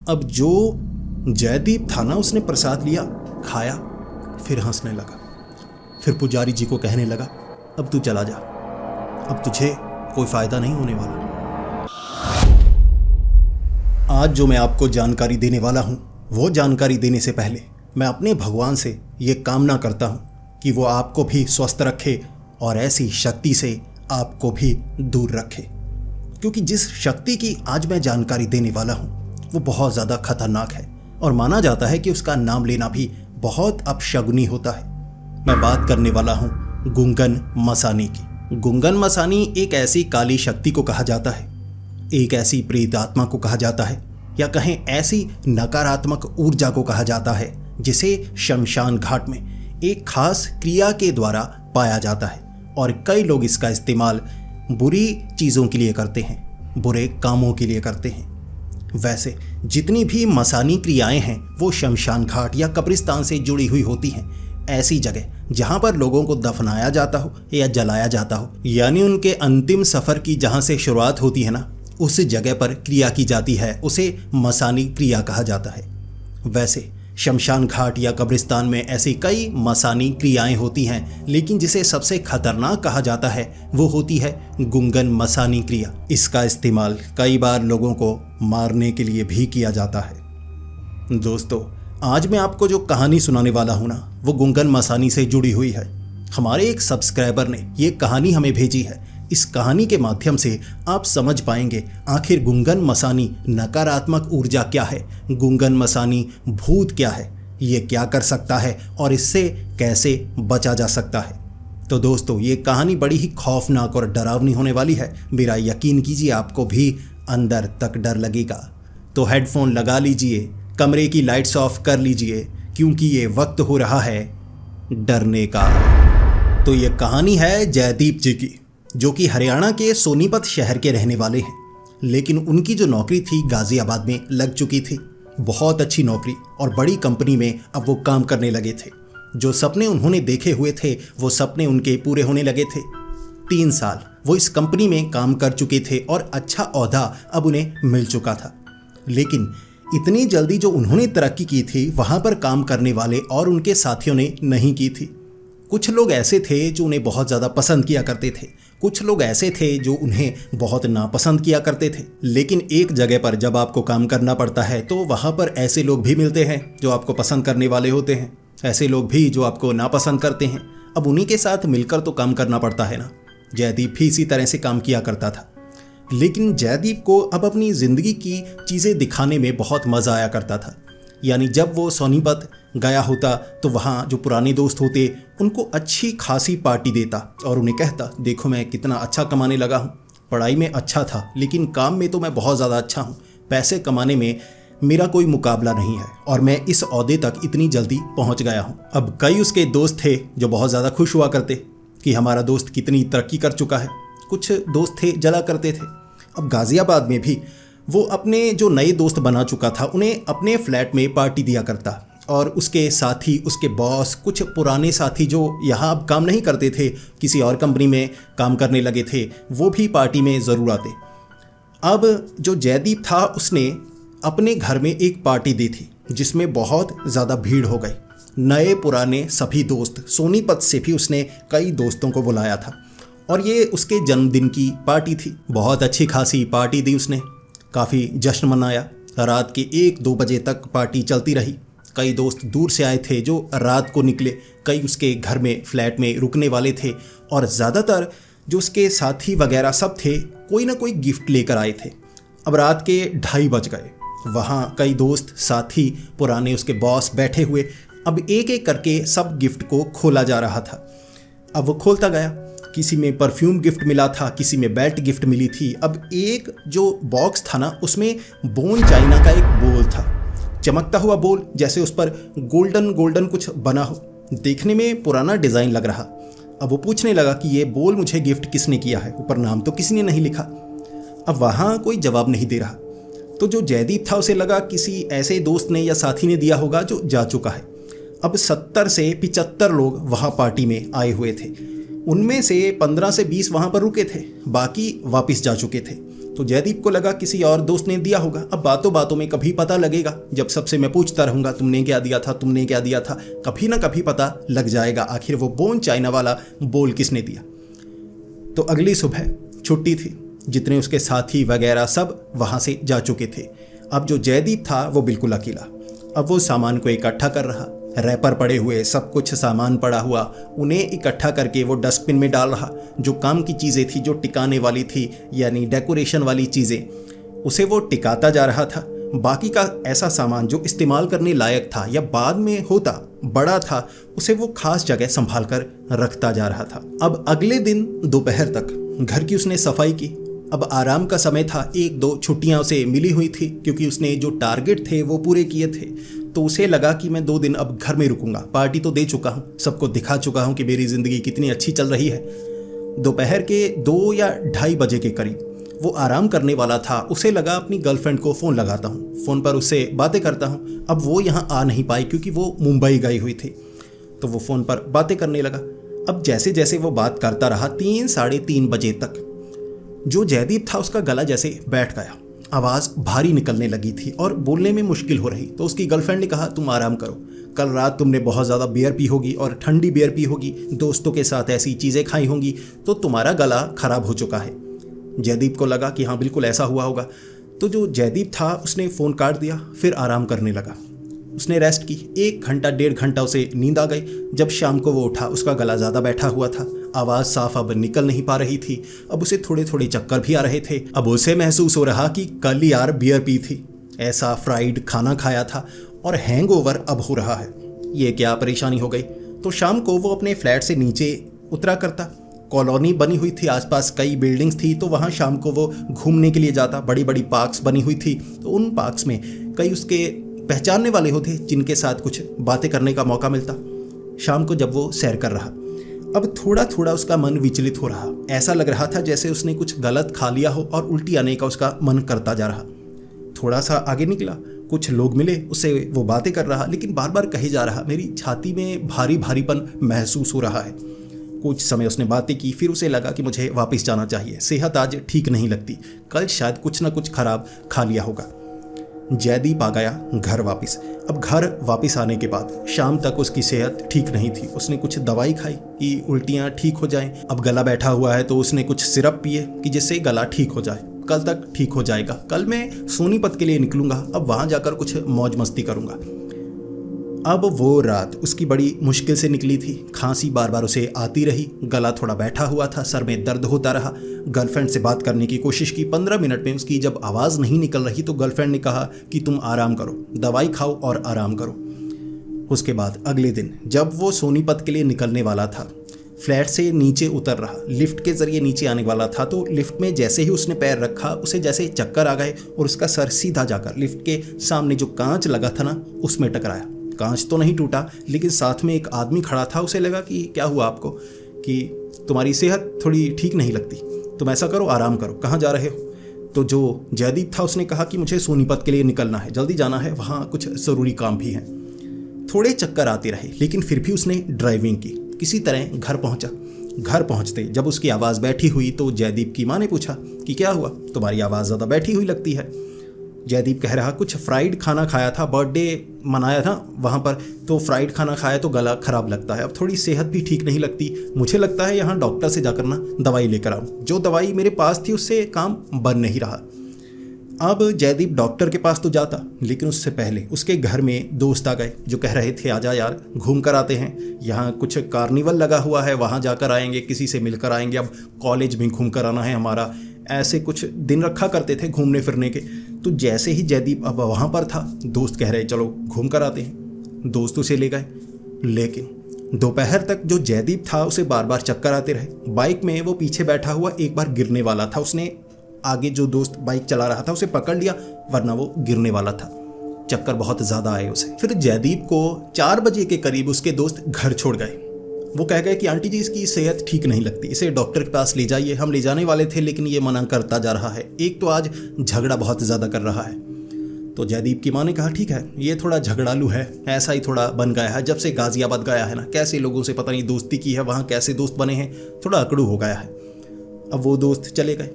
अब जो जयदीप था ना, उसने प्रसाद लिया, खाया, फिर हंसने लगा। फिर पुजारी जी को कहने लगा, अब तू चला जा, अब तुझे कोई फायदा नहीं होने वाला। आज जो मैं आपको जानकारी देने वाला हूँ, वो जानकारी देने से पहले मैं अपने भगवान से ये कामना करता हूँ कि वो आपको भी स्वस्थ रखे और ऐसी शक्ति से आपको भी दूर रखे। क्योंकि जिस शक्ति की आज मैं जानकारी देने वाला हूँ वो बहुत ज़्यादा खतरनाक है और माना जाता है कि उसका नाम लेना भी बहुत अपशगुनी होता है। मैं बात करने वाला हूँ गुंगन मसानी की। गुंगन मसानी एक ऐसी काली शक्ति को कहा जाता है, एक ऐसी प्रेत आत्मा को कहा जाता है, या कहें ऐसी नकारात्मक ऊर्जा को कहा जाता है जिसे शमशान घाट में एक खास क्रिया के द्वारा पाया जाता है। और कई लोग इसका इस्तेमाल बुरी चीज़ों के लिए करते हैं, बुरे कामों के लिए करते हैं। वैसे जितनी भी मसानी क्रियाएं हैं वो शमशान घाट या कब्रिस्तान से जुड़ी हुई होती हैं, ऐसी जगह जहां पर लोगों को दफनाया जाता हो या जलाया जाता हो, यानी उनके अंतिम सफ़र की जहां से शुरुआत होती है ना, उस जगह पर क्रिया की जाती है, उसे मसानी क्रिया कहा जाता है। वैसे शमशान घाट या कब्रिस्तान में ऐसी कई मसानी क्रियाएं होती हैं, लेकिन जिसे सबसे खतरनाक कहा जाता है वो होती है गुंगन मसानी क्रिया। इसका इस्तेमाल कई बार लोगों को मारने के लिए भी किया जाता है। दोस्तों, आज मैं आपको जो कहानी सुनाने वाला हूँ ना, वो गुंगन मसानी से जुड़ी हुई है। हमारे एक सब्सक्राइबर ने ये कहानी हमें भेजी है। इस कहानी के माध्यम से आप समझ पाएंगे आखिर गुंगन मसानी नकारात्मक ऊर्जा क्या है, गुंगन मसानी भूत क्या है, ये क्या कर सकता है और इससे कैसे बचा जा सकता है। तो दोस्तों, ये कहानी बड़ी ही खौफनाक और डरावनी होने वाली है। मेरा यकीन कीजिए आपको भी अंदर तक डर लगेगा। तो हेडफोन लगा लीजिए, कमरे की लाइट्स ऑफ कर लीजिए, क्योंकि ये वक्त हो रहा है डरने का। तो ये कहानी है जयदीप जी की, जो कि हरियाणा के सोनीपत शहर के रहने वाले हैं। लेकिन उनकी जो नौकरी थी गाज़ियाबाद में लग चुकी थी, बहुत अच्छी नौकरी, और बड़ी कंपनी में अब वो काम करने लगे थे। जो सपने उन्होंने देखे हुए थे वो सपने उनके पूरे होने लगे थे। 3 साल वो इस कंपनी में काम कर चुके थे और अच्छा ओहदा अब उन्हें मिल चुका था। लेकिन इतनी जल्दी जो उन्होंने तरक्की की थी, वहाँ पर काम करने वाले और उनके साथियों ने नहीं की थी। कुछ लोग ऐसे थे जो उन्हें बहुत ज़्यादा पसंद किया करते थे, कुछ लोग ऐसे थे जो उन्हें बहुत नापसंद किया करते थे। लेकिन एक जगह पर जब आपको काम करना पड़ता है तो वहाँ पर ऐसे लोग भी मिलते हैं जो आपको पसंद करने वाले होते हैं, ऐसे लोग भी जो आपको नापसंद करते हैं। अब उन्हीं के साथ मिलकर तो काम करना पड़ता है ना। जयदीप भी इसी तरह से काम किया करता था। लेकिन जयदीप को अब अपनी ज़िंदगी की चीज़ें दिखाने में बहुत मज़ा आया करता था। यानी जब वो सोनीपत गया होता तो वहाँ जो पुराने दोस्त होते उनको अच्छी खासी पार्टी देता और उन्हें कहता, देखो मैं कितना अच्छा कमाने लगा हूँ, पढ़ाई में अच्छा था लेकिन काम में तो मैं बहुत ज़्यादा अच्छा हूँ, पैसे कमाने में मेरा कोई मुकाबला नहीं है और मैं इस ओहदे तक इतनी जल्दी पहुँच गया हूँ। अब कई उसके दोस्त थे जो बहुत ज़्यादा खुश हुआ करते कि हमारा दोस्त कितनी तरक्की कर चुका है। कुछ दोस्त थे जला करते थे। अब गाज़ियाबाद में भी वो अपने जो नए दोस्त बना चुका था उन्हें अपने फ्लैट में पार्टी दिया करता, और उसके साथी, उसके बॉस, कुछ पुराने साथी जो यहाँ अब काम नहीं करते थे, किसी और कंपनी में काम करने लगे थे, वो भी पार्टी में ज़रूर आते। अब जो जयदीप था उसने अपने घर में एक पार्टी दी थी जिसमें बहुत ज़्यादा भीड़ हो गई। नए पुराने सभी दोस्त, सोनीपत से भी उसने कई दोस्तों को बुलाया था और ये उसके जन्मदिन की पार्टी थी। बहुत अच्छी खासी पार्टी दी उसने, काफ़ी जश्न मनाया। रात के 1-2 बजे तक पार्टी चलती रही। कई दोस्त दूर से आए थे जो रात को निकले, कई उसके घर में फ्लैट में रुकने वाले थे, और ज़्यादातर जो उसके साथी वगैरह सब थे कोई ना कोई गिफ्ट लेकर आए थे। अब रात के 2:30 बज गए। वहाँ कई दोस्त, साथी, पुराने उसके बॉस बैठे हुए। अब एक एक करके सब गिफ्ट को खोला जा रहा था। अब वो खोलता गया। किसी में परफ्यूम गिफ्ट मिला था, किसी में बेल्ट गिफ्ट मिली थी। अब एक जो बॉक्स था ना उसमें बोन चाइना का एक बोल था, चमकता हुआ बोल, जैसे उस पर गोल्डन गोल्डन कुछ बना हो, देखने में पुराना डिज़ाइन लग रहा। अब वो पूछने लगा कि ये बोल मुझे गिफ्ट किसने किया है, ऊपर नाम तो किसी ने नहीं लिखा। अब वहाँ कोई जवाब नहीं दे रहा। तो जो जयदीप था उसे लगा किसी ऐसे दोस्त ने या साथी ने दिया होगा जो जा चुका है। अब 70 से 75 लोग वहाँ पार्टी में आए हुए थे। उनमें से 15 से 20 वहाँ पर रुके थे, बाकी वापस जा चुके थे। तो जयदीप को लगा किसी और दोस्त ने दिया होगा। अब बातों बातों में कभी पता लगेगा, जब सबसे मैं पूछता रहूँगा तुमने क्या दिया था, तुमने क्या दिया था, कभी ना कभी पता लग जाएगा आखिर वो बोन चाइना वाला बोल किसने दिया। तो अगली सुबह छुट्टी थी, जितने उसके साथी वगैरह सब वहाँ से जा चुके थे। अब जो जयदीप था वो बिल्कुल अकेला। अब वो सामान को इकट्ठा कर रहा, रैपर पड़े हुए, सब कुछ सामान पड़ा हुआ, उन्हें इकट्ठा करके वो डस्टबिन में डाल रहा। जो काम की चीज़ें थी, जो टिकाने वाली थी, यानी डेकोरेशन वाली चीज़ें, उसे वो टिकाता जा रहा था। बाकी का ऐसा सामान जो इस्तेमाल करने लायक था या बाद में होता बड़ा था, उसे वो खास जगह संभाल कर रखता जा रहा था। अब अगले दिन दोपहर तक घर की उसने सफाई की। अब आराम का समय था, 1-2 छुट्टियां उसे मिली हुई थी क्योंकि उसने जो टारगेट थे वो पूरे किए थे। तो उसे लगा कि मैं 2 दिन अब घर में रुकूंगा, पार्टी तो दे चुका हूँ, सबको दिखा चुका हूँ कि मेरी ज़िंदगी कितनी अच्छी चल रही है। दोपहर के 2 या 2:30 बजे के करीब वो आराम करने वाला था। उसे लगा अपनी गर्लफ्रेंड को फ़ोन लगाता हूँ, फ़ोन पर उससे बातें करता हूँ। अब वो यहाँ आ नहीं पाई क्योंकि वो मुंबई गई हुई थी, तो वो फ़ोन पर बातें करने लगा। अब जैसे जैसे वो बात करता रहा 3-3:30 बजे तक जो जयदीप था उसका गला जैसे बैठ गया, आवाज़ भारी निकलने लगी थी और बोलने में मुश्किल हो रही। तो उसकी गर्लफ्रेंड ने कहा तुम आराम करो, कल रात तुमने बहुत ज़्यादा बियर पी होगी और ठंडी बियर पी होगी, दोस्तों के साथ ऐसी चीज़ें खाई होंगी, तो तुम्हारा गला खराब हो चुका है। जयदीप को लगा कि हाँ बिल्कुल ऐसा हुआ होगा। तो जो जयदीप था उसने फ़ोन काट दिया, फिर आराम करने लगा। उसने रेस्ट की, 1 घंटा 1.5 घंटा उसे नींद आ गई। जब शाम को वो उठा उसका गला ज़्यादा बैठा हुआ था, आवाज़ साफ अब निकल नहीं पा रही थी। अब उसे थोड़े थोड़े चक्कर भी आ रहे थे। अब उसे महसूस हो रहा कि कल यार बियर पी थी, ऐसा फ्राइड खाना खाया था और हैंगओवर अब हो रहा है, ये क्या परेशानी हो गई। तो शाम को वो अपने फ्लैट से नीचे उतरा करता। कॉलोनी बनी हुई थी, आसपास कई बिल्डिंग्स थी, तो वहाँ शाम को वो घूमने के लिए जाता। बड़ी बड़ी पार्क्स बनी हुई थी, तो उन पार्क्स में कई उसके पहचानने वाले होते जिनके साथ कुछ बातें करने का मौका मिलता। शाम को जब वो सैर कर रहा, अब थोड़ा थोड़ा उसका मन विचलित हो रहा। ऐसा लग रहा था जैसे उसने कुछ गलत खा लिया हो और उल्टी आने का उसका मन करता जा रहा। थोड़ा सा आगे निकला, कुछ लोग मिले, उससे वो बातें कर रहा, लेकिन बार बार कहे जा रहा मेरी छाती में भारी भारीपन महसूस हो रहा है। कुछ समय उसने बातें की, फिर उसे लगा कि मुझे वापस जाना चाहिए, सेहत आज ठीक नहीं लगती, कल शायद कुछ ना कुछ खराब खा लिया होगा। जयदीप आ गया घर वापस। अब घर वापस आने के बाद शाम तक उसकी सेहत ठीक नहीं थी। उसने कुछ दवाई खाई कि उल्टियाँ ठीक हो जाएं। अब गला बैठा हुआ है तो उसने कुछ सिरप पिए कि जिससे गला ठीक हो जाए, कल तक ठीक हो जाएगा। कल मैं सोनीपत के लिए निकलूंगा, अब वहाँ जाकर कुछ मौज मस्ती करूँगा। अब वो रात उसकी बड़ी मुश्किल से निकली थी। खांसी बार बार उसे आती रही, गला थोड़ा बैठा हुआ था, सर में दर्द होता रहा। गर्लफ्रेंड से बात करने की कोशिश की, 15 मिनट में उसकी जब आवाज़ नहीं निकल रही तो गर्लफ्रेंड ने कहा कि तुम आराम करो, दवाई खाओ और आराम करो। उसके बाद अगले दिन जब वो सोनीपत के लिए निकलने वाला था, फ्लैट से नीचे उतर रहा, लिफ्ट के ज़रिए नीचे आने वाला था, तो लिफ्ट में जैसे ही उसने पैर रखा उसे जैसे चक्कर आ गए और उसका सर सीधा जाकर लिफ्ट के सामने जो कांच लगा था ना उसमें टकराया। कांच तो नहीं टूटा, लेकिन साथ में एक आदमी खड़ा था। उसे लगा कि क्या हुआ आपको, कि तुम्हारी सेहत थोड़ी ठीक नहीं लगती, तुम ऐसा करो आराम करो, कहाँ जा रहे हो। तो जो जयदीप था उसने कहा कि मुझे सोनीपत के लिए निकलना है, जल्दी जाना है, वहाँ कुछ ज़रूरी काम भी है। थोड़े चक्कर आते रहे लेकिन फिर भी उसने ड्राइविंग की, किसी तरह घर पहुँचा। घर पहुँचते जब उसकी आवाज़ बैठी हुई तो जयदीप की माँ ने पूछा कि क्या हुआ, तुम्हारी आवाज़ ज़्यादा बैठी हुई लगती है। जयदीप कह रहा कुछ फ्राइड खाना खाया था, बर्थडे मनाया था वहाँ पर, तो फ्राइड खाना खाया तो गला ख़राब लगता है, अब थोड़ी सेहत भी ठीक नहीं लगती, मुझे लगता है यहाँ डॉक्टर से जाकर ना दवाई लेकर आऊँ। जो दवाई मेरे पास थी उससे काम बन नहीं रहा। अब जयदीप डॉक्टर के पास तो जाता, लेकिन उससे पहले उसके घर में दोस्त आ गए जो कह रहे थे आजा यार घूम कर आते हैं, यहाँ कुछ कार्निवल लगा हुआ है, वहाँ जाकर आएंगे, किसी से मिलकर आएंगे, अब कॉलेज में घूम कर आना है हमारा। ऐसे कुछ दिन रखा करते थे घूमने फिरने के। तो जैसे ही जयदीप अब वहाँ पर था, दोस्त कह रहे चलो घूम कर आते हैं, दोस्त उसे ले गए। लेकिन दोपहर तक जो जयदीप था उसे बार बार चक्कर आते रहे। बाइक में वो पीछे बैठा हुआ एक बार गिरने वाला था, उसने आगे जो दोस्त बाइक चला रहा था उसे पकड़ लिया, वरना वो गिरने वाला था। चक्कर बहुत ज़्यादा आए उसे। फिर जयदीप को 4 बजे के करीब उसके दोस्त घर छोड़ गए। वो कह गए कि आंटी जी इसकी सेहत ठीक नहीं लगती, इसे डॉक्टर के पास ले जाइए। हम ले जाने वाले थे लेकिन ये मना करता जा रहा है, एक तो आज झगड़ा बहुत ज़्यादा कर रहा है। तो जयदीप की माँ ने कहा ठीक है, ये थोड़ा झगड़ालू है, ऐसा ही थोड़ा बन गया है, जब से गाज़ियाबाद गया है ना, कैसे लोगों से पता नहीं दोस्ती की है, वहाँ कैसे दोस्त बने हैं, थोड़ा अकड़ू हो गया है। अब वो दोस्त चले गए।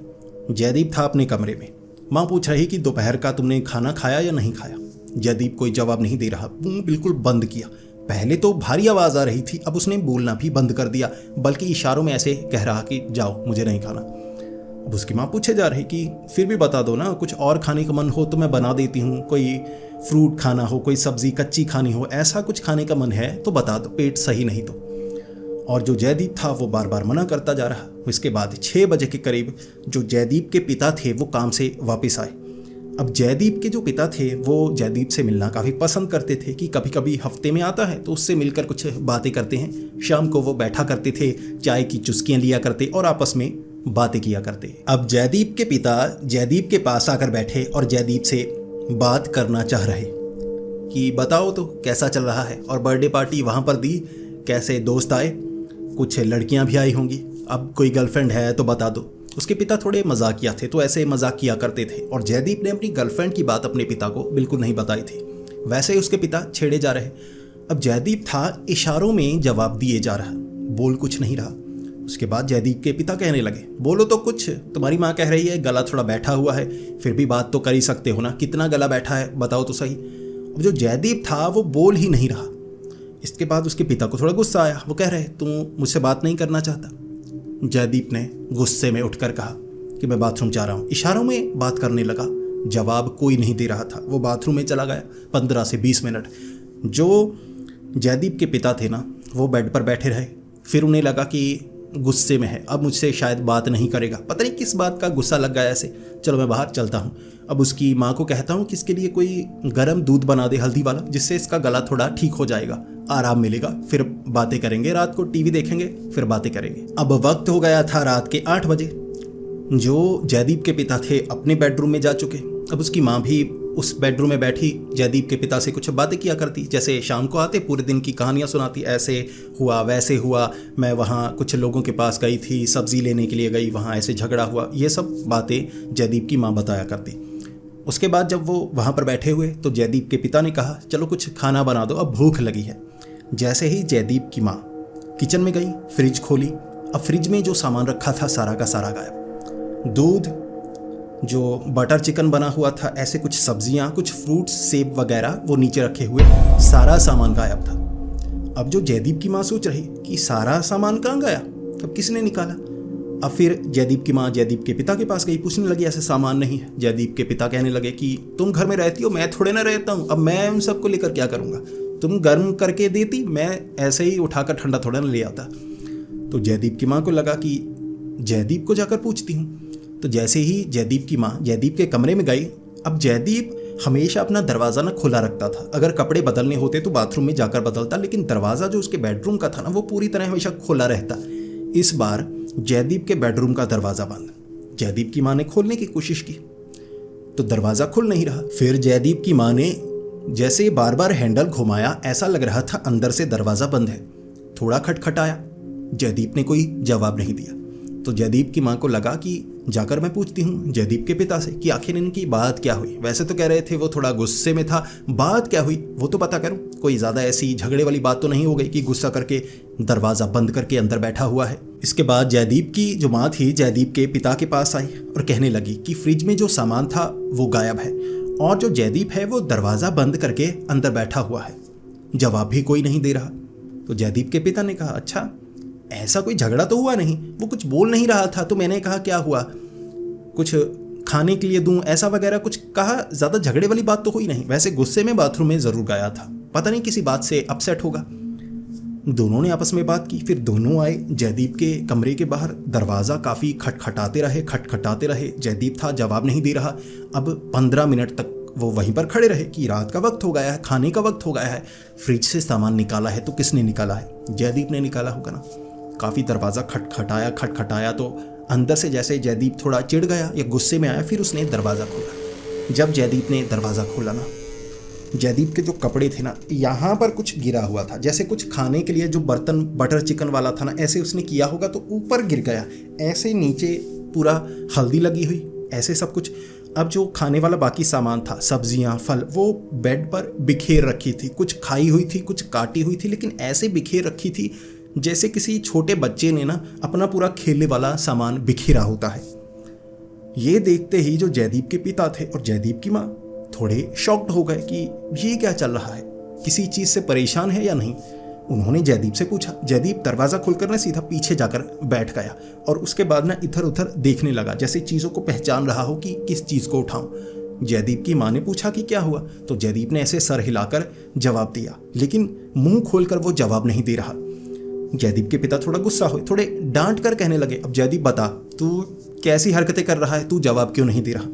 जयदीप था अपने कमरे में। माँ पूछ रही कि दोपहर का तुमने खाना खाया या नहीं खाया। जयदीप कोई जवाब नहीं दे रहा, मुंह बिल्कुल बंद किया। पहले तो भारी आवाज़ आ रही थी, अब उसने बोलना भी बंद कर दिया, बल्कि इशारों में ऐसे कह रहा कि जाओ, मुझे नहीं खाना। अब उसकी माँ पूछे जा रही कि फिर भी बता दो ना, कुछ और खाने का मन हो तो मैं बना देती हूँ। कोई फ्रूट खाना हो, कोई सब्जी कच्ची खानी हो, ऐसा कुछ खाने का मन है तो बता दो, पेट सही नहीं तो। और जो जयदीप था वो बार बार मना करता जा रहा। इसके बाद 6 बजे के करीब जो जयदीप के पिता थे वो काम से वापस आए। अब जयदीप के जो पिता थे वो जयदीप से मिलना काफ़ी पसंद करते थे कि कभी कभी हफ्ते में आता है तो उससे मिलकर कुछ बातें करते हैं। शाम को वो बैठा करते थे, चाय की चुस्कियाँ लिया करते और आपस में बातें किया करते। अब जयदीप के पिता जयदीप के पास आकर बैठे और जयदीप से बात करना चाह रहे कि बताओ तो कैसा चल रहा है, और बर्थडे पार्टी वहाँ पर दी, कैसे दोस्त आए, कुछ लड़कियां भी आई होंगी, अब कोई गर्लफ्रेंड है तो बता दो। उसके पिता थोड़े मजाकिया थे तो ऐसे मजाक किया करते थे, और जयदीप ने अपनी गर्लफ्रेंड की बात अपने पिता को बिल्कुल नहीं बताई थी। वैसे ही उसके पिता छेड़े जा रहे। अब जयदीप था इशारों में जवाब दिए जा रहा, बोल कुछ नहीं रहा। उसके बाद जयदीप के पिता कहने लगे, बोलो तो कुछ, तुम्हारी माँ कह रही है गला थोड़ा बैठा हुआ है, फिर भी बात तो कर ही सकते हो ना, कितना गला बैठा है बताओ तो सही। अब जो जयदीप था वो बोल ही नहीं रहा। इसके बाद उसके पिता को थोड़ा गुस्सा आया। वो कह रहे, तुम मुझसे बात नहीं करना चाहता? जयदीप ने गुस्से में उठकर कहा कि मैं बाथरूम जा रहा हूँ। इशारों में बात करने लगा, जवाब कोई नहीं दे रहा था। वो बाथरूम में चला गया 15 से 20 मिनट। जो जयदीप के पिता थे ना वो बेड पर बैठे रहे। फिर उन्हें लगा कि गुस्से में है, अब मुझसे शायद बात नहीं करेगा, पता नहीं किस बात का गुस्सा लग गया ऐसे, चलो मैं बाहर चलता हूँ। अब उसकी माँ को कहता हूँ कि इसके लिए कोई गर्म दूध बना दे हल्दी वाला, जिससे इसका गला थोड़ा ठीक हो जाएगा, आराम मिलेगा, फिर बातें करेंगे, रात को टीवी देखेंगे, फिर बातें करेंगे। अब वक्त हो गया था रात के 8 बजे। जो जयदीप के पिता थे अपने बेडरूम में जा चुके। अब उसकी माँ भी उस बेडरूम में बैठी जयदीप के पिता से कुछ बातें किया करती, जैसे शाम को आते पूरे दिन की कहानियाँ सुनाती, ऐसे हुआ वैसे हुआ, मैं वहाँ कुछ लोगों के पास गई थी, सब्जी लेने के लिए गई, वहाँ ऐसे झगड़ा हुआ, ये सब बातें जयदीप की माँ बताया करती। उसके बाद जब वो वहाँ पर बैठे हुए तो जयदीप के पिता ने कहा, चलो कुछ खाना बना दो, अब भूख लगी है। जैसे ही जयदीप की माँ किचन में गई, फ्रिज खोली, अब फ्रिज में जो सामान रखा था सारा का सारा गायब। दूध, जो बटर चिकन बना हुआ था, ऐसे कुछ सब्जियां, कुछ फ्रूट्स, सेब वगैरह वो नीचे रखे हुए, सारा सामान गायब था। अब जो जयदीप की माँ सोच रही कि सारा सामान कहाँ गया, अब किसने निकाला। अब फिर जयदीप की माँ जयदीप के पिता के पास गई, पूछने लगी ऐसे सामान नहीं है। जयदीप के पिता कहने लगे कि तुम घर में रहती हो, मैं थोड़े ना रहता हूँ, अब मैं उन सबको लेकर क्या करूँगा, तुम गर्म करके देती, मैं ऐसे ही उठाकर ठंडा थोड़ा ना ले आता। तो जयदीप की माँ को लगा कि जयदीप को जाकर पूछती हूँ। तो जैसे ही जयदीप की माँ जयदीप के कमरे में गई, अब जयदीप हमेशा अपना दरवाज़ा ना खुला रखता था, अगर कपड़े बदलने होते तो बाथरूम में जाकर बदलता, लेकिन दरवाज़ा जो उसके बेडरूम का था ना वो पूरी तरह हमेशा खुला रहता। इस बार जयदीप के बेडरूम का दरवाज़ा बंद। जयदीप की माँ ने खोलने की कोशिश की तो दरवाज़ा खुल नहीं रहा। फिर जयदीप की माँ ने जैसे बार बार हैंडल घुमाया, ऐसा लग रहा था अंदर से दरवाज़ा बंद है। थोड़ा खटखटाया, जयदीप ने कोई जवाब नहीं दिया। तो जयदीप की माँ को लगा कि जाकर मैं पूछती हूँ जयदीप के पिता से कि आखिर इनकी बात क्या हुई। वैसे तो कह रहे थे वो थोड़ा गुस्से में था, बात क्या हुई वो तो पता करूँ, कोई ज़्यादा ऐसी झगड़े वाली बात तो नहीं हो गई कि गुस्सा करके दरवाज़ा बंद करके अंदर बैठा हुआ है। इसके बाद जयदीप की जो माँ थी जयदीप के पिता के पास आई और कहने लगी कि फ्रिज में जो सामान था वो गायब है, और जो जयदीप है वो दरवाज़ा बंद करके अंदर बैठा हुआ है। जवाब भी कोई नहीं दे रहा। तो जयदीप के पिता ने कहा, अच्छा ऐसा कोई झगड़ा तो हुआ नहीं, वो कुछ बोल नहीं रहा था तो मैंने कहा क्या हुआ, कुछ खाने के लिए दूं ऐसा वगैरह कुछ कहा, ज़्यादा झगड़े वाली बात तो हुई नहीं। वैसे गुस्से में बाथरूम में ज़रूर गया था, पता नहीं किसी बात से अपसेट होगा। दोनों ने आपस में बात की, फिर दोनों आए जयदीप के कमरे के बाहर। दरवाज़ा काफ़ी खटखटाते रहे, जयदीप था जवाब नहीं दे रहा। अब 15 मिनट तक वो वहीं पर खड़े रहे कि रात का वक्त हो गया है, खाने का वक्त हो गया है, फ्रिज से सामान निकाला है तो किसने निकाला है, जयदीप ने निकाला होगा ना। काफ़ी दरवाज़ा खटखटाया तो अंदर से जैसे जयदीप थोड़ा चिढ़ गया या गुस्से में आया, फिर उसने दरवाज़ा खोला। जब जयदीप ने दरवाज़ा खोला ना, जयदीप के जो कपड़े थे ना यहाँ पर कुछ गिरा हुआ था, जैसे कुछ खाने के लिए जो बर्तन बटर चिकन वाला था ना ऐसे उसने किया होगा तो ऊपर गिर गया, ऐसे नीचे पूरा हल्दी लगी हुई, ऐसे सब कुछ। अब जो खाने वाला बाकी सामान था, सब्जियां, फल, वो बेड पर बिखेर रखी थी, कुछ खाई हुई थी, कुछ काटी हुई थी, लेकिन ऐसे बिखेर रखी थी जैसे किसी छोटे बच्चे ने ना अपना पूरा खेलने वाला सामान बिखेरा होता है। ये देखते ही जो जयदीप के पिता थे और जयदीप की माँ थोड़े शॉक्ड हो गए कि ये क्या चल रहा है, किसी चीज़ से परेशान है या नहीं। उन्होंने जयदीप से पूछा। जयदीप दरवाज़ा खोलकर ना सीधा पीछे जाकर बैठ गया और उसके बाद ना इधर उधर देखने लगा, जैसे चीज़ों को पहचान रहा हो कि किस चीज़ को उठाऊं। जयदीप की माँ ने पूछा कि क्या हुआ, तो जयदीप ने ऐसे सर हिलाकर जवाब दिया, लेकिन मुंह खोलकर वो जवाब नहीं दे रहा। जयदीप के पिता थोड़ा गुस्सा हुए, थोड़े डांट कर कहने लगे, अब जयदीप बता, तू कैसी हरकतें कर रहा है, तू जवाब क्यों नहीं दे रहा।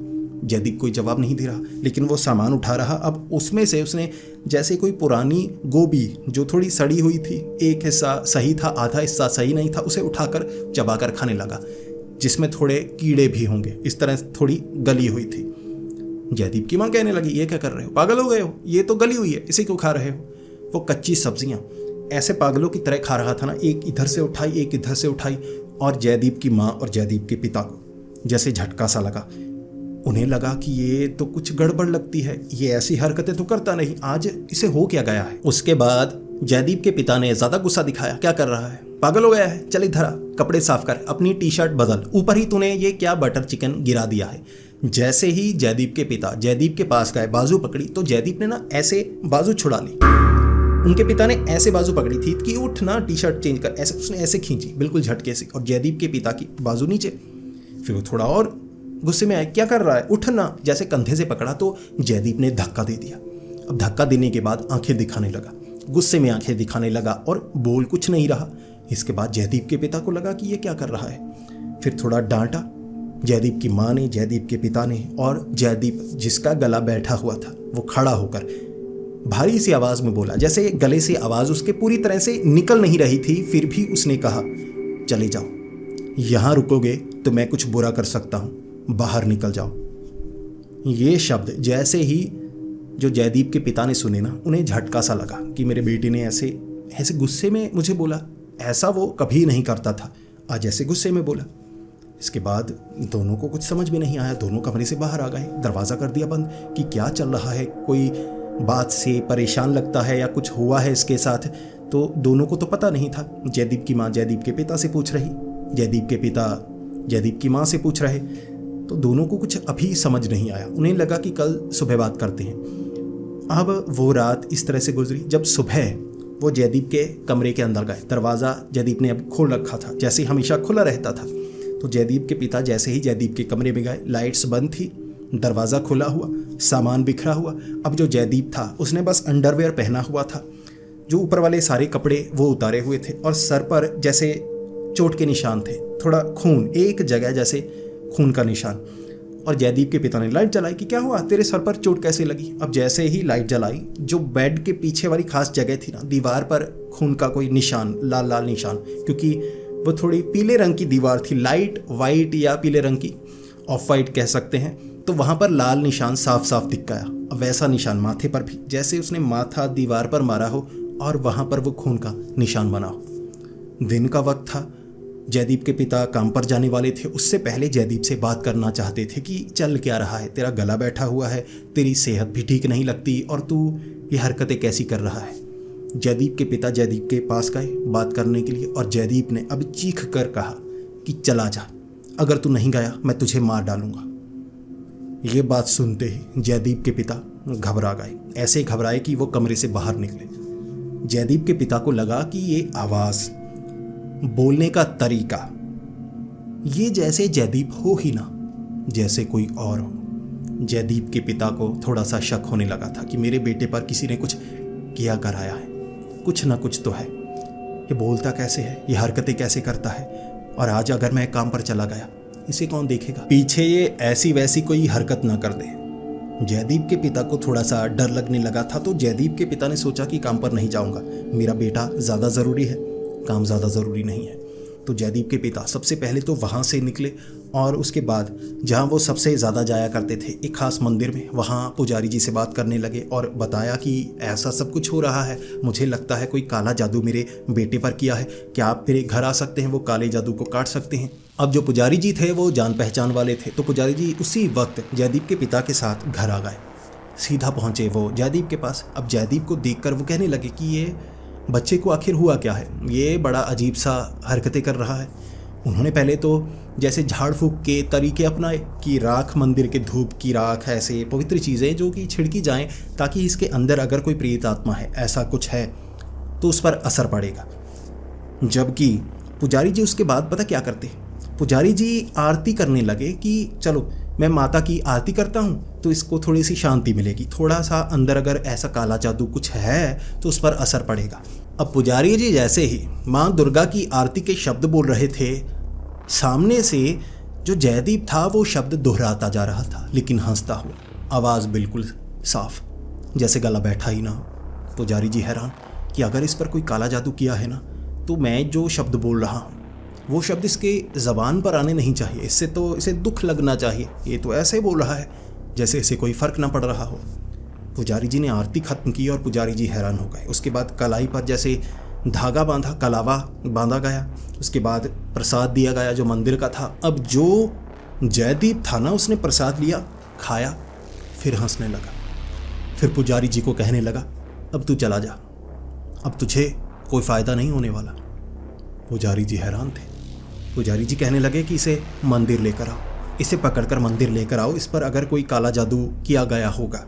जयदीप कोई जवाब नहीं दे रहा, लेकिन वो सामान उठा रहा। अब उसमें से उसने जैसे कोई पुरानी गोभी जो थोड़ी सड़ी हुई थी, एक हिस्सा सही था, आधा हिस्सा सही नहीं था, उसे उठाकर चबाकर खाने लगा, जिसमें थोड़े कीड़े भी होंगे, इस तरह थोड़ी गली हुई थी। जयदीप की माँ कहने लगी, ये क्या कर रहे हो, पागल हो गए हो, ये तो गली हुई है, इसे क्यों खा रहे हो। वो कच्ची सब्जियां ऐसे पागलों की तरह खा रहा था ना, एक इधर से उठाई एक इधर से उठाई। और जयदीप की माँ और जयदीप के पिता को जैसे झटका सा लगा। उन्हें लगा कि ये तो कुछ गड़बड़ लगती है, ये ऐसी हरकतें तो करता नहीं, आज इसे हो क्या गया है। उसके बाद जयदीप के पिता ने ज्यादा गुस्सा दिखाया, क्या कर रहा है, पागल हो गया है, चल इधर आ, कपड़े साफ कर, अपनी टी शर्ट बदल, ऊपर ही तूने ये क्या बटर चिकन गिरा दिया है। जैसे ही जयदीप के पिता जयदीप के पास गए, बाजू पकड़ी, तो जयदीप ने ना ऐसे बाजू छुड़ा ली। उनके पिता ने ऐसे बाजू पकड़ी थी कि उठ ना, टी शर्ट चेंज कर, ऐसे उसने ऐसे खींची बिल्कुल झटके से, और जयदीप के पिता की बाजू नीचे। फिर वो थोड़ा और गुस्से में आए, क्या कर रहा है, उठ ना, जैसे कंधे से पकड़ा तो जयदीप ने धक्का दे दिया। अब धक्का देने के बाद आंखें दिखाने लगा, गुस्से में आंखें दिखाने लगा और बोल कुछ नहीं रहा। इसके बाद जयदीप के पिता को लगा कि ये क्या कर रहा है। फिर थोड़ा डांटा जयदीप की माँ ने, जयदीप के पिता ने, और जयदीप जिसका गला बैठा हुआ था वो खड़ा होकर भारी सी आवाज़ में बोला, जैसे गले से आवाज़ उसके पूरी तरह से निकल नहीं रही थी, फिर भी उसने कहा, चले जाओ, यहाँ रुकोगे तो मैं कुछ बुरा कर सकता हूँ, बाहर निकल जाओ। ये शब्द जैसे ही जो जयदीप के पिता ने सुने ना, उन्हें झटका सा लगा कि मेरे बेटे ने ऐसे ऐसे गुस्से में मुझे बोला, ऐसा वो कभी नहीं करता था, आज ऐसे गुस्से में बोला। इसके बाद दोनों को कुछ समझ में नहीं आया, दोनों कमरे से बाहर आ गए, दरवाज़ा कर दिया बंद कि क्या चल रहा है, कोई बात से परेशान लगता है या कुछ हुआ है इसके साथ, तो दोनों को तो पता नहीं था। जयदीप की माँ जयदीप के पिता से पूछ रही, जयदीप के पिता जयदीप की माँ से पूछ रहे, तो दोनों को कुछ अभी समझ नहीं आया। उन्हें लगा कि कल सुबह बात करते हैं। अब वो रात इस तरह से गुजरी, जब सुबह वो जयदीप के कमरे के अंदर गए, दरवाज़ा जयदीप ने अब खोल रखा था, जैसे हमेशा खुला रहता था। तो जयदीप के पिता जैसे ही जयदीप के कमरे में गए, लाइट्स बंद थी, दरवाज़ा खुला हुआ, सामान बिखरा हुआ। अब जो जयदीप था उसने बस अंडरवेयर पहना हुआ था, जो ऊपर वाले सारे कपड़े वो उतारे हुए थे, और सर पर जैसे चोट के निशान थे, थोड़ा खून, एक जगह जैसे खून का निशान। और जयदीप के पिता ने लाइट जलाई कि क्या हुआ, तेरे सर पर चोट कैसे लगी। अब जैसे ही लाइट जलाई, जो बेड के पीछे वाली खास जगह थी ना, दीवार पर खून का कोई निशान, लाल लाल निशान, क्योंकि वो थोड़ी पीले रंग की दीवार थी, लाइट वाइट या पीले रंग की, ऑफ वाइट कह सकते हैं, तो वहाँ पर लाल निशान साफ साफ दिख गया। वैसा निशान माथे पर भी, जैसे उसने माथा दीवार पर मारा हो और वहाँ पर वो खून का निशान बना हो। दिन का वक्त था, जयदीप के पिता काम पर जाने वाले थे। उससे पहले जयदीप से बात करना चाहते थे कि चल क्या रहा है, तेरा गला बैठा हुआ है, तेरी सेहत भी ठीक नहीं लगती, और तू ये हरकतें कैसी कर रहा है। जयदीप के पिता जयदीप के पास गए बात करने के लिए, और जयदीप ने अब चीख कर कहा कि चला जा, अगर तू नहीं गया मैं तुझे मार डालूंगा। ये बात सुनते ही जयदीप के पिता घबरा गए, ऐसे घबराए कि वो कमरे से बाहर निकले। जयदीप के पिता को लगा कि ये आवाज़, बोलने का तरीका, ये जैसे जयदीप हो ही ना, जैसे कोई और हो। जयदीप के पिता को थोड़ा सा शक होने लगा था कि मेरे बेटे पर किसी ने कुछ किया कराया है, कुछ ना कुछ तो है। ये बोलता कैसे है, ये हरकतें कैसे करता है, और आज अगर मैं काम पर चला गया इसे कौन देखेगा, पीछे ये ऐसी वैसी कोई हरकत ना कर दे। जयदीप के पिता को थोड़ा सा डर लगने लगा था, तो जयदीप के पिता ने सोचा कि काम पर नहीं जाऊंगा, मेरा बेटा ज़्यादा ज़रूरी है, काम ज़्यादा ज़रूरी नहीं है। तो जयदीप के पिता सबसे पहले तो वहाँ से निकले, और उसके बाद जहाँ वो सबसे ज़्यादा जाया करते थे, एक खास मंदिर में, वहाँ पुजारी जी से बात करने लगे और बताया कि ऐसा सब कुछ हो रहा है, मुझे लगता है कोई काला जादू मेरे बेटे पर किया है, क्या आप मेरे घर आ सकते हैं, वो काले जादू को काट सकते हैं। अब जो पुजारी जी थे वो जान पहचान वाले थे, तो पुजारी जी उसी वक्त जयदीप के पिता के साथ घर आ गए। सीधा पहुँचे वो जयदीप के पास। अब जयदीप को देखकर वो कहने लगे कि ये बच्चे को आखिर हुआ क्या है, ये बड़ा अजीब सा हरकतें कर रहा है। उन्होंने पहले तो जैसे झाड़ फूक के तरीके अपनाए कि राख, मंदिर के धूप की राख, ऐसे पवित्र चीज़ें जो कि छिड़की जाएं ताकि इसके अंदर अगर कोई प्रेत आत्मा है, ऐसा कुछ है, तो उस पर असर पड़ेगा। जबकि पुजारी जी उसके बाद पता क्या करते, पुजारी जी आरती करने लगे कि चलो मैं माता की आरती करता हूँ तो इसको थोड़ी सी शांति मिलेगी, थोड़ा सा अंदर अगर ऐसा काला जादू कुछ है तो उस पर असर पड़ेगा। अब पुजारी जी जैसे ही माँ दुर्गा की आरती के शब्द बोल रहे थे, सामने से जो जयदीप था वो शब्द दोहराता जा रहा था, लेकिन हंसता हुआ, आवाज़ बिल्कुल साफ, जैसे गला बैठा ही ना हो। पुजारी जी हैरान कि अगर इस पर कोई काला जादू किया है ना, तो मैं जो शब्द बोल रहा हूँ वो शब्द इसके ज़बान पर आने नहीं चाहिए, इससे तो इसे दुख लगना चाहिए, ये तो ऐसे बोल रहा है जैसे इसे कोई फ़र्क ना पड़ रहा हो। पुजारी जी ने आरती ख़त्म की और पुजारी जी हैरान हो गए। उसके बाद कलाई पर जैसे धागा बांधा, कलावा बांधा गया, उसके बाद प्रसाद दिया गया जो मंदिर का था। अब जो जयदीप था ना, उसने प्रसाद लिया, खाया, फिर हंसने लगा। फिर पुजारी जी को कहने लगा, अब तू चला जा, अब तुझे कोई फ़ायदा नहीं होने वाला। पुजारी जी हैरान थे। पुजारी जी कहने लगे कि इसे मंदिर लेकर आओ, इसे पकड़कर मंदिर लेकर आओ, इस पर अगर कोई काला जादू किया गया होगा,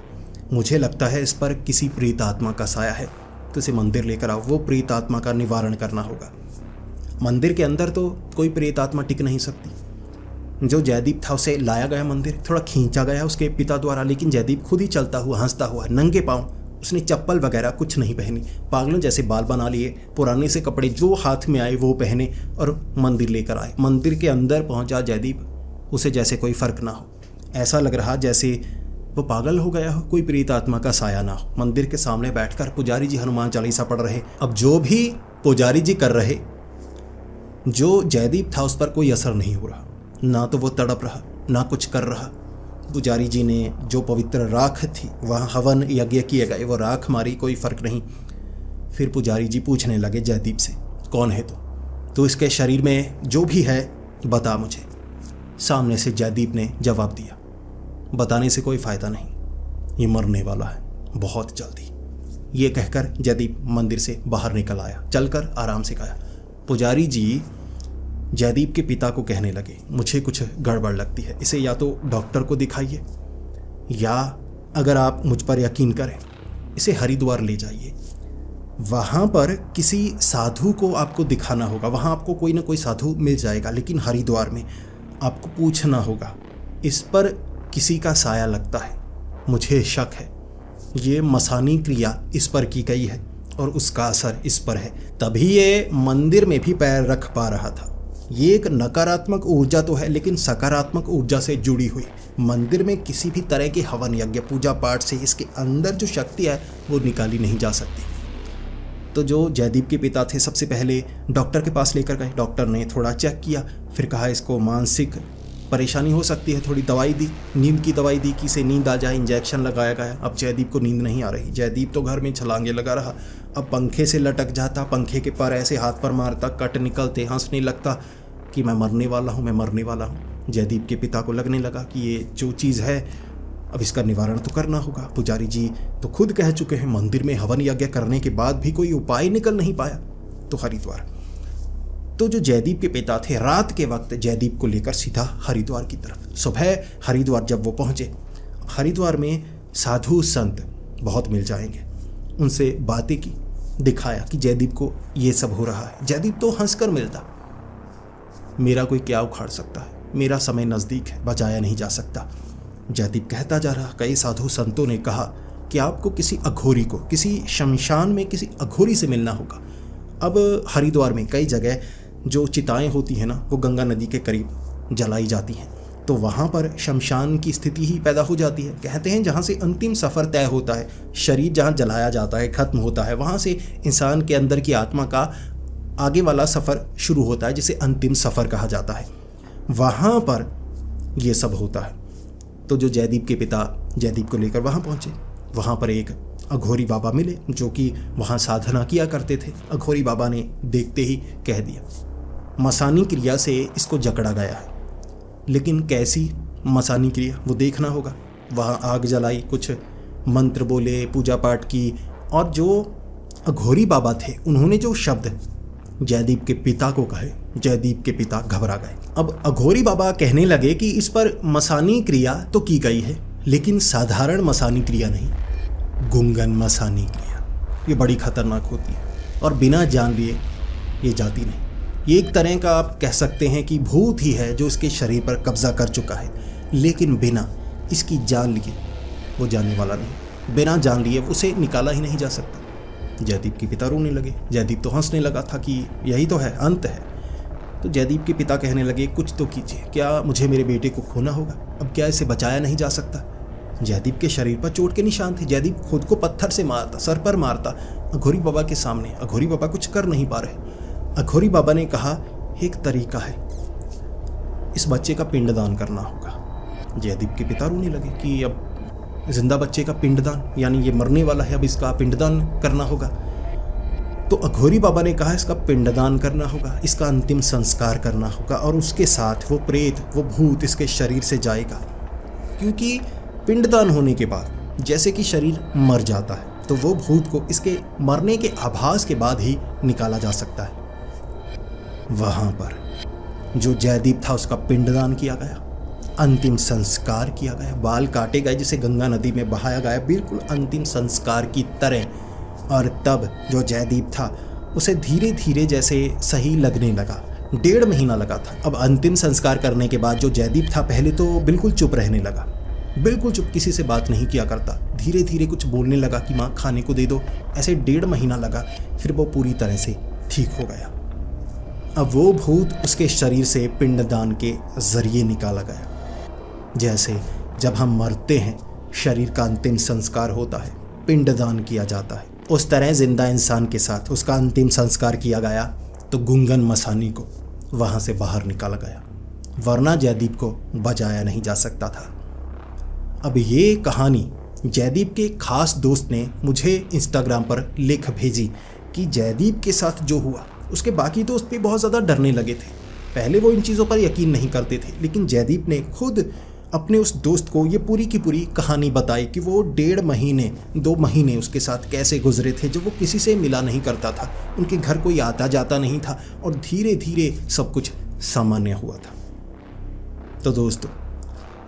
मुझे लगता है इस पर किसी प्रेत आत्मा का साया है, तो इसे मंदिर लेकर आओ, वो प्रेत आत्मा का निवारण करना होगा। मंदिर के अंदर तो कोई प्रेत आत्मा टिक नहीं सकती। जो जयदीप था उसे लाया गया मंदिर, थोड़ा खींचा गया उसके पिता द्वारा, लेकिन जयदीप खुद ही चलता हुआ, हंसता हुआ, नंगे पाँव, उसने चप्पल वगैरह कुछ नहीं पहनी, पागलों जैसे बाल बना लिए, पुराने से कपड़े जो हाथ में आए वो पहने और मंदिर लेकर आए। मंदिर के अंदर पहुंचा जयदीप, उसे जैसे कोई फ़र्क ना हो, ऐसा लग रहा जैसे वो पागल हो गया हो, कोई प्रेत आत्मा का साया ना हो। मंदिर के सामने बैठकर पुजारी जी हनुमान चालीसा पढ़ रहे। अब जो भी पुजारी जी कर रहे, जो जयदीप था उस पर कोई असर नहीं हो रहा, ना तो वो तड़प रहा, ना कुछ कर रहा। पुजारी जी ने जो पवित्र राख थी, वहाँ हवन यज्ञ किए गए, वो राख मारी, कोई फ़र्क नहीं। फिर पुजारी जी पूछने लगे जयदीप से, कौन है तो इसके शरीर में जो भी है बता मुझे। सामने से जयदीप ने जवाब दिया, बताने से कोई फ़ायदा नहीं, ये मरने वाला है बहुत जल्दी। ये कहकर जयदीप मंदिर से बाहर निकल आया, चलकर आराम से गया। पुजारी जी जयदीप के पिता को कहने लगे, मुझे कुछ गड़बड़ लगती है, इसे या तो डॉक्टर को दिखाइए, या अगर आप मुझ पर यकीन करें इसे हरिद्वार ले जाइए, वहाँ पर किसी साधु को आपको दिखाना होगा, वहाँ आपको कोई ना कोई साधु मिल जाएगा, लेकिन हरिद्वार में आपको पूछना होगा, इस पर किसी का साया लगता है, मुझे शक है ये मसानी क्रिया इस पर की गई है और उसका असर इस पर है, तभी ये मंदिर में भी पैर रख पा रहा था। ये एक नकारात्मक ऊर्जा तो है, लेकिन सकारात्मक ऊर्जा से जुड़ी हुई। मंदिर में किसी भी तरह के हवन यज्ञ पूजा पाठ से इसके अंदर जो शक्ति है वो निकाली नहीं जा सकती। तो जो जयदीप के पिता थे सबसे पहले डॉक्टर के पास लेकर गए। डॉक्टर ने थोड़ा चेक किया, फिर कहा इसको मानसिक परेशानी हो सकती है, थोड़ी दवाई दी, नींद की दवाई दी कि इसे नींद आ जाए, इंजेक्शन लगाया गया। अब जयदीप को नींद नहीं आ रही, जयदीप तो घर में छलांगे लगा रहा। अब पंखे से लटक जाता, पंखे के पर ऐसे हाथ पर मारता, कट निकलते, हंसने लगता कि मैं मरने वाला हूँ, मैं मरने वाला हूँ। जयदीप के पिता को लगने लगा कि ये जो चीज़ है अब इसका निवारण तो करना होगा। पुजारी जी तो खुद कह चुके हैं, मंदिर में हवन यज्ञ करने के बाद भी कोई उपाय निकल नहीं पाया, तो हरिद्वार। तो जो जयदीप के पिता थे, रात के वक्त जयदीप को लेकर सीधा हरिद्वार की तरफ। सुबह हरिद्वार जब वो पहुँचे, हरिद्वार में साधु संत बहुत मिल जाएंगे, उनसे बातें की, दिखाया कि जयदीप को ये सब हो रहा है। जयदीप तो हंसकर मिलता, मेरा कोई क्या उखाड़ सकता है, मेरा समय नज़दीक है, बचाया नहीं जा सकता। जयदीप कहता जा रहा। कई साधु संतों ने कहा कि आपको किसी अघोरी को, किसी शमशान में किसी अघोरी से मिलना होगा। अब हरिद्वार में कई जगह जो चिताएं होती हैं ना, वो गंगा नदी के करीब जलाई जाती हैं, तो वहाँ पर शमशान की स्थिति ही पैदा हो जाती है। कहते हैं जहाँ से अंतिम सफ़र तय होता है, शरीर जहाँ जलाया जाता है, ख़त्म होता है, वहाँ से इंसान के अंदर की आत्मा का आगे वाला सफ़र शुरू होता है, जिसे अंतिम सफ़र कहा जाता है। वहाँ पर ये सब होता है। तो जो जयदीप के पिता जयदीप को लेकर वहाँ पहुँचे, वहाँ पर एक अघोरी बाबा मिले जो कि वहाँ साधना किया करते थे। अघोरी बाबा ने देखते ही कह दिया, मसानी क्रिया से इसको जकड़ा गया है, लेकिन कैसी मसानी क्रिया वो देखना होगा। वहाँ आग जलाई, कुछ मंत्र बोले, पूजा पाठ की, और जो अघोरी बाबा थे उन्होंने जो शब्द जयदीप के पिता को कहे। जयदीप के पिता घबरा गए। अब अघोरी बाबा कहने लगे कि इस पर मसानी क्रिया तो की गई है, लेकिन साधारण मसानी क्रिया नहीं, गुंगन मसानी क्रिया। ये बड़ी खतरनाक होती है और बिना जान लिए ये जाती नहीं। ये एक तरह का आप कह सकते हैं कि भूत ही है जो इसके शरीर पर कब्जा कर चुका है, लेकिन बिना इसकी जान लिए वो जाने वाला नहीं। बिना जान लिए उसे निकाला ही नहीं जा सकता। जयदीप के पिता रोने लगे। जयदीप तो हंसने लगा था कि यही तो है, अंत है। तो जयदीप के पिता कहने लगे, कुछ तो कीजिए, क्या मुझे मेरे बेटे को खोना होगा? अब क्या इसे बचाया नहीं जा सकता? जयदीप के शरीर पर चोट के निशान थे। जयदीप खुद को पत्थर से मारता, सर पर मारता अघोरी बाबा के सामने। अघोरी बाबा कुछ कर नहीं पा रहे। अघोरी बाबा ने कहा, एक तरीका है, इस बच्चे का पिंडदान करना होगा। जयदीप के पिता रोने लगे कि अब जिंदा बच्चे का पिंडदान, यानी ये मरने वाला है, अब इसका पिंडदान करना होगा। तो अघोरी बाबा ने कहा, इसका पिंडदान करना होगा, इसका अंतिम संस्कार करना होगा और उसके साथ वो प्रेत, वो भूत इसके शरीर से जाएगा। क्योंकि पिंडदान होने के बाद जैसे कि शरीर मर जाता है, तो वो भूत को इसके मरने के आभास के बाद ही निकाला जा सकता है। वहां पर जो जयदीप था उसका पिंडदान किया गया, अंतिम संस्कार किया गया, बाल काटे गए, जिसे गंगा नदी में बहाया गया, बिल्कुल अंतिम संस्कार की तरह। और तब जो जयदीप था उसे धीरे धीरे जैसे सही लगने लगा। 1.5 महीना लगा था। अब अंतिम संस्कार करने के बाद जो जयदीप था पहले तो बिल्कुल चुप रहने लगा, बिल्कुल चुप, किसी से बात नहीं किया करता। धीरे धीरे कुछ बोलने लगा कि माँ खाने को दे दो। ऐसे 1.5 महीना लगा, फिर वो पूरी तरह से ठीक हो गया। अब वो भूत उसके शरीर से पिंडदान के जरिए निकाला गया। जैसे जब हम मरते हैं, शरीर का अंतिम संस्कार होता है, पिंडदान किया जाता है, उस तरह जिंदा इंसान के साथ उसका अंतिम संस्कार किया गया। तो गुंगन मसानी को वहाँ से बाहर निकाला गया, वरना जयदीप को बचाया नहीं जा सकता था। अब ये कहानी जयदीप के खास दोस्त ने मुझे इंस्टाग्राम पर लिख भेजी कि जयदीप के साथ जो हुआ, उसके बाकी दोस्त भी बहुत ज़्यादा डरने लगे थे। पहले वो इन चीज़ों पर यकीन नहीं करते थे, लेकिन जयदीप ने खुद अपने उस दोस्त को ये पूरी की पूरी कहानी बताई कि वो 1.5 महीने 2 महीने उसके साथ कैसे गुजरे थे, जब वो किसी से मिला नहीं करता था, उनके घर कोई आता जाता नहीं था और धीरे धीरे सब कुछ सामान्य हुआ था। तो दोस्तों,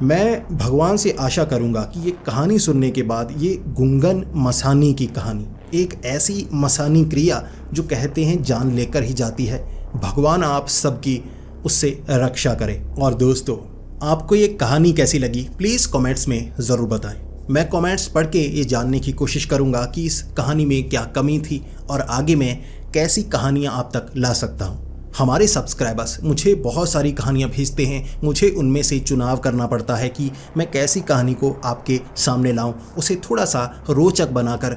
मैं भगवान से आशा करूंगा कि ये कहानी सुनने के बाद, ये गुंगन मसानी की कहानी, एक ऐसी मसानी क्रिया जो कहते हैं जान लेकर ही जाती है, भगवान आप सबकी उससे रक्षा करे। और दोस्तों, आपको ये कहानी कैसी लगी प्लीज़ कमेंट्स में ज़रूर बताएं। मैं कमेंट्स पढ़ के ये जानने की कोशिश करूंगा कि इस कहानी में क्या कमी थी और आगे मैं कैसी कहानियाँ आप तक ला सकता हूँ। हमारे सब्सक्राइबर्स मुझे बहुत सारी कहानियाँ भेजते हैं, मुझे उनमें से चुनाव करना पड़ता है कि मैं कैसी कहानी को आपके सामने लाऊं, उसे थोड़ा सा रोचक बनाकर।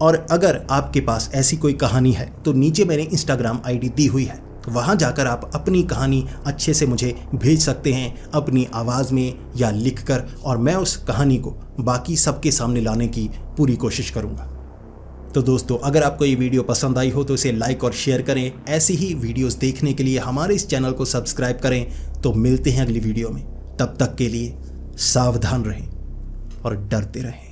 और अगर आपके पास ऐसी कोई कहानी है तो नीचे मैंने इंस्टाग्राम आईडी दी हुई है, वहाँ जाकर आप अपनी कहानी अच्छे से मुझे भेज सकते हैं, अपनी आवाज़ में या लिखकर, और मैं उस कहानी को बाकी सबके सामने लाने की पूरी कोशिश करूँगा। तो दोस्तों, अगर आपको ये वीडियो पसंद आई हो तो इसे लाइक और शेयर करें। ऐसी ही वीडियोस देखने के लिए हमारे इस चैनल को सब्सक्राइब करें। तो मिलते हैं अगली वीडियो में, तब तक के लिए सावधान रहें और डरते रहें।